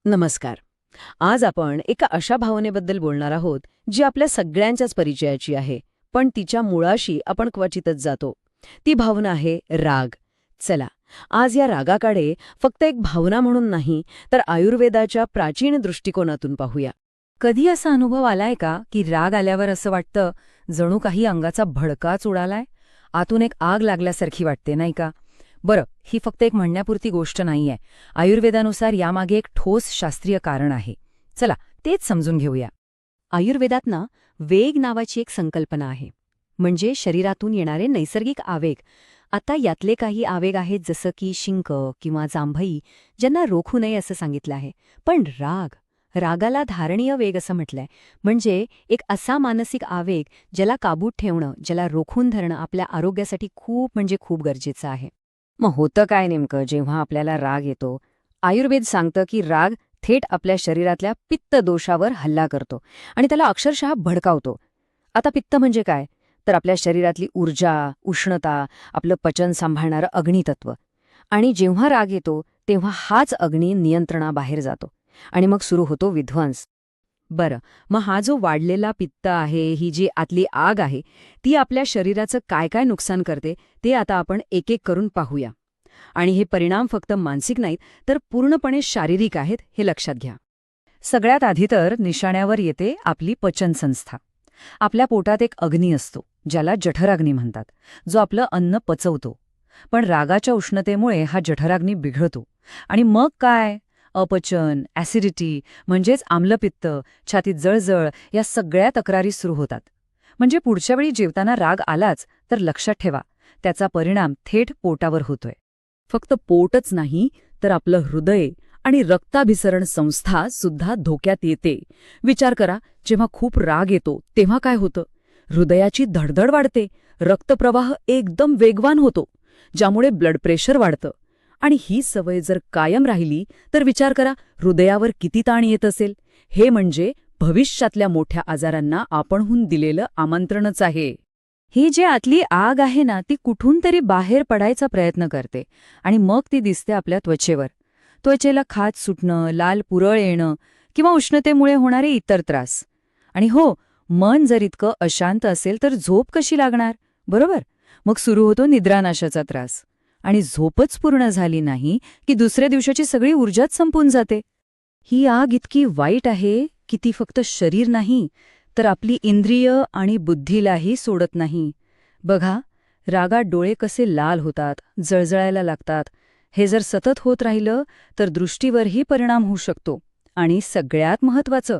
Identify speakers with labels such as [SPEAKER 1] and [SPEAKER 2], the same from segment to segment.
[SPEAKER 1] नमस्कार. आज आपण एका अशा भावनेबद्दल बोलणार आहोत जी आपल्या सगळ्यांच्याच परिचयाची आहे, पण तिच्या मुळाशी आपण क्वचितच जातो. ती भावना आहे राग. चला, आज या रागाकडे फक्त एक भावना म्हणून नाही, तर आयुर्वेदाच्या प्राचीन दृष्टिकोनातून पाहूया.
[SPEAKER 2] कधी असा अनुभव आलाय का की राग आल्यावर असं वाटतं जणू काही अंगाचा भडकाच उडालाय? आतून एक आग लागल्यासारखी वाटते, नाही का? बरं, ही फक्त एक म्हणण्यापुरती गोष्ट नाहीये. आयुर्वेदानुसार यामागे एक ठोस शास्त्रीय कारण आहे. चला, तेच समजून घेऊया.
[SPEAKER 3] आयुर्वेदात ना वेग नावाची एक संकल्पना आहे, म्हणजे शरीरातून येणारे नैसर्गिक आवेग. आता यातले काही आवेग आहेत जसं की शिंक किंवा जांभई, ज्यांना रोखू नये असं सांगितलं आहे. पण रागाला धारणीय वेग असं म्हटलंय, म्हणजे एक असा मानसिक आवेग ज्याला काबूत ठेवणं, ज्याला रोखून धरणं आपल्या आरोग्यासाठी खूप म्हणजे खूप गरजेचं आहे.
[SPEAKER 2] मग होतं काय नेमकं जेव्हा आपल्याला राग येतो? आयुर्वेद सांगतं की राग थेट आपल्या शरीरातल्या पित्त दोषावर हल्ला करतो आणि त्याला अक्षरशः भडकावतो. आता पित्त म्हणजे काय? तर आपल्या शरीरातली ऊर्जा, उष्णता, आपलं पचन सांभाळणारं अग्नितत्व. आणि जेव्हा राग येतो तेव्हा हाच अग्नी नियंत्रणाबाहेर जातो आणि मग सुरू होतो विध्वंस.
[SPEAKER 1] बरं, मग हा जो वाढलेला पित्त आहे, ही जी आतली आग आहे, ती आपल्या शरीराचं काय काय नुकसान करते ते आता आपण एक एक करून पाहूया. आणि हे परिणाम फक्त मानसिक नाहीत, तर पूर्णपणे शारीरिक आहेत, हे लक्षात घ्या.
[SPEAKER 2] सगळ्यात आधी तर निशाण्यावर येते आपली पचनसंस्था. आपल्या पोटात एक अग्नी असतो, ज्याला जठराग्नी म्हणतात, जो आपलं अन्न पचवतो. पण रागाच्या उष्णतेमुळे हा जठराग्नी बिघडतो. आणि मग काय? अपचन, ॲसिडिटी म्हणजेच आम्लपित्त, छातीत जळजळ या सगळ्या तक्रारी सुरू होतात. म्हणजे पुढच्या वेळी जेवताना राग आलाच तर लक्षात ठेवा, त्याचा परिणाम थेट पोटावर होतोय.
[SPEAKER 1] फक्त पोटच नाही, तर आपलं हृदय आणि रक्ताभिसरण संस्था सुद्धा धोक्यात येते. विचार करा, जेव्हा खूप राग येतो तेव्हा काय होतं? हृदयाची धडधड वाढते, रक्तप्रवाह एकदम वेगवान होतो, ज्यामुळे ब्लड प्रेशर वाढतं. आणि ही सवय जर कायम राहिली तर विचार करा, हृदयावर किती ताण येत असेल. हे म्हणजे भविष्यातल्या मोठ्या आजारांना आपणहून दिलेलं आमंत्रणच आहे.
[SPEAKER 2] ही जी आतली आग आहे ना, ती कुठून तरी बाहेर पडायचा प्रयत्न करते आणि मग ती दिसते आपल्या त्वचेवर. त्वचेला खाज सुटणं, लाल पुरळ येणं किंवा उष्णतेमुळे होणारे इतर त्रास. आणि हो, मन जर इतकं अशांत असेल तर झोप कशी लागणार, बरोबर? मग सुरू होतो निद्रानाशाचा त्रास. आणि झोपच पूर्ण झाली नाही की दुसऱ्या दिवसाची सगळी ऊर्जाच संपून जाते. ही आग इतकी वाईट आहे की ती फक्त शरीर नाही, तर आपली इंद्रिय आणि बुद्धीलाही सोडत नाही. बघा, रागात डोळे कसे लाल होतात, जळजळायला लागतात. हे जर सतत होत राहिलं तर दृष्टीवरही परिणाम होऊ शकतो. आणि सगळ्यात महत्त्वाचं,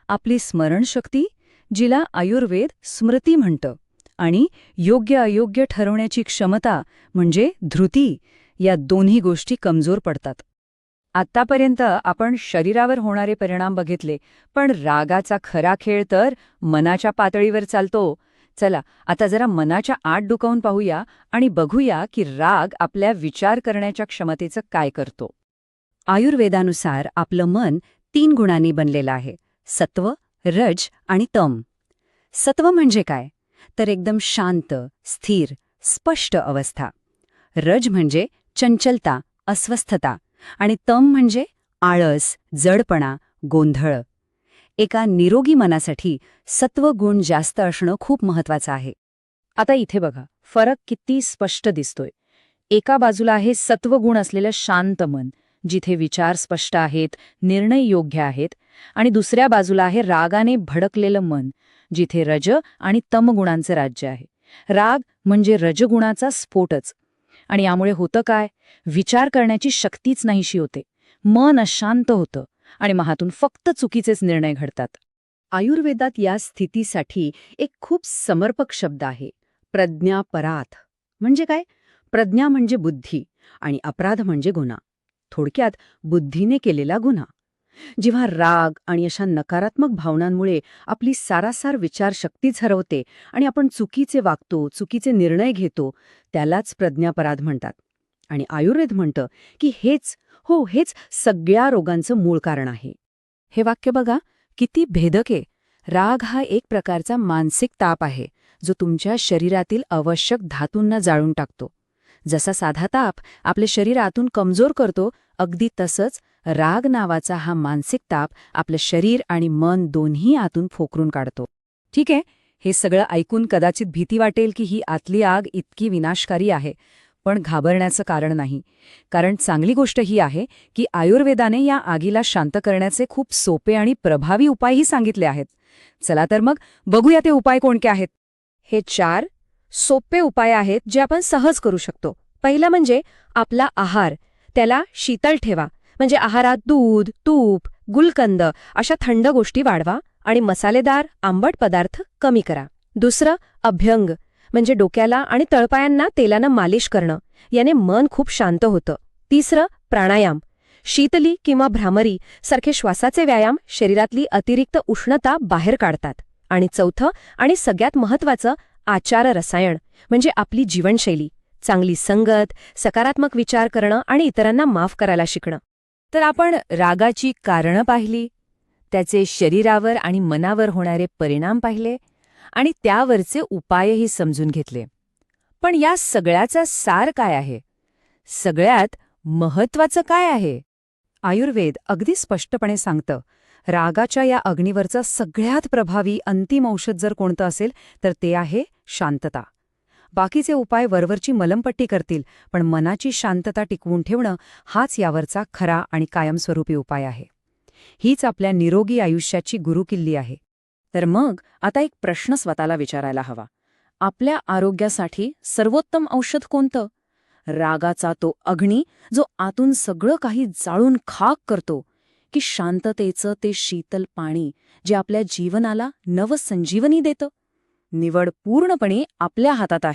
[SPEAKER 2] आपली स्मरणशक्ती, जिला आयुर्वेद स्मृती म्हणतं, आणि योग्य अयोग्य ठरवण्याची क्षमता म्हणजे धृती, या दोन्ही गोष्टी कमजोर पडतात. आत्तापर्यंत आपण शरीरावर होणारे परिणाम बघितले, पण रागाचा खरा खेळ तर मनाच्या पातळीवर चालतो. चला, आता जरा मनाच्या आत डुकावून पाहूया आणि बघूया की राग आपल्या विचार करण्याच्या क्षमतेचं काय करतो.
[SPEAKER 3] आयुर्वेदानुसार आपलं मन 3 गुणांनी बनलेलं आहे: सत्व, रज आणि तम. सत्व म्हणजे काय? तर एकदम शांत, स्थिर, स्पष्ट अवस्था. रज म्हणजे चंचलता, अस्वस्थता. आणि तम म्हणजे आळस, जडपणा, गोंधळ. एका निरोगी मनासाठी सत्वगुण जास्त असणं खूप महत्वाचं आहे.
[SPEAKER 2] आता इथे बघा, फरक किती स्पष्ट दिसतोय. एका बाजूला आहे सत्वगुण असलेलं शांत मन, जिथे विचार स्पष्ट आहेत, निर्णय योग्य आहेत. आणि दुसऱ्या बाजूला आहे रागाने भडकलेलं मन, जिथे रज आणि तमगुणांचं राज्य आहे. राग म्हणजे रजगुणाचा स्फोटच. आणि यामुळे होतं काय? विचार करण्याची शक्तीच नाहीशी होते. मन अशांत होतं आणि मनातून फक्त चुकीचेच निर्णय घडतात.
[SPEAKER 3] आयुर्वेदात या स्थितीसाठी एक खूप समर्पक शब्द आहे: प्रज्ञापराध. म्हणजे काय? प्रज्ञा म्हणजे बुद्धी आणि अपराध म्हणजे गुन्हा. थोडक्यात, बुद्धीने केलेला गुन्हा. जेव्हा राग आणि अशा नकारात्मक भावनांमुळे आपली सारासार विचारशक्तीच हरवते आणि आपण चुकीचे वागतो, चुकीचे निर्णय घेतो, त्यालाच प्रज्ञापराध म्हणतात. आणि आयुर्वेद म्हणतं की हेच सगळ्या रोगांचं मूळ कारण आहे.
[SPEAKER 2] हे वाक्य बघा, किती भेदक आहे. राग हा एक प्रकारचा मानसिक ताप आहे, जो तुमच्या शरीरातील आवश्यक धातूंना जाळून टाकतो. जसा साधा ताप आपले शरीर आतून कमजोर करतो, अगदी तसंच राग नावाचा हा मानसिक ताप आपलं शरीर आणि मन दोन्ही आतून फोकरून काढतो. ठीक आहे, हे सगळं ऐकून कदाचित भीती वाटेल की ही आतली आग इतकी विनाशकारी आहे, पण घाबरण्याचं कारण नाही. कारण चांगली गोष्ट ही आहे की आयुर्वेदाने या आगीला शांत करण्याचे खूप सोपे आणि प्रभावी उपायही सांगितले आहेत. चला तर मग बघूया ते उपाय कोणते आहेत.
[SPEAKER 4] हे 4 सोपे उपाय आहेत जे आपण सहज करू शकतो. पहिला म्हणजे आपला आहार, त्याला शीतल ठेवा. म्हणजे आहारात दूध, तूप, गुलकंद अशा थंड गोष्टी वाढवा आणि मसालेदार, आंबट पदार्थ कमी करा. दुसरं अभ्यंग, म्हणजे डोक्याला आणि तळपायांना तेलानं मालिश करणं. याने मन खूप शांत होतं. तिसरं प्राणायाम, शीतली किंवा भ्रामरी सारखे श्वासाचे व्यायाम शरीरातली अतिरिक्त उष्णता बाहेर काढतात. आणि चौथं आणि सगळ्यात महत्त्वाचं आचार रसायन, म्हणजे आपली जीवनशैली, चांगली संगत, सकारात्मक विचार करणं आणि इतरांना माफ करायला शिकणं.
[SPEAKER 2] तर आपण रागाची कारणं पाहिली, त्याचे शरीरावर आणि मनावर होणारे परिणाम पाहिले आणि त्यावरचे उपायही समजून घेतले. पण या सगळ्याचा सार काय आहे? सगळ्यात महत्वाचं काय आहे?
[SPEAKER 1] आयुर्वेद अगदी स्पष्टपणे सांगतं, रागाच्या या अग्नीवरचं सगळ्यात प्रभावी अंतिम औषध जर कोणतं असेल तर ते आहे शांतता. बाकीचे उपाय वरवरची मलमपट्टी करतील, पण मनाची शांतता टिकवून ठेवणं हाच यावरचा खरा आणि कायमस्वरूपी उपाय आहे. हीच आपल्या निरोगी आयुष्याची गुरुकिल्ली आहे. तर मग आता एक प्रश्न स्वतःला विचारायला हवा. आपल्या आरोग्यासाठी सर्वोत्तम औषध कोणतं? रागाचा तो अग्नी जो आतून सगळं काही जाळून खाक करतो, की शांततेचं ते शीतल पाणी जे आपल्या जीवनाला नवसंजीवनी देतं? निवड पूर्णपणे आपल्या हातात आहे.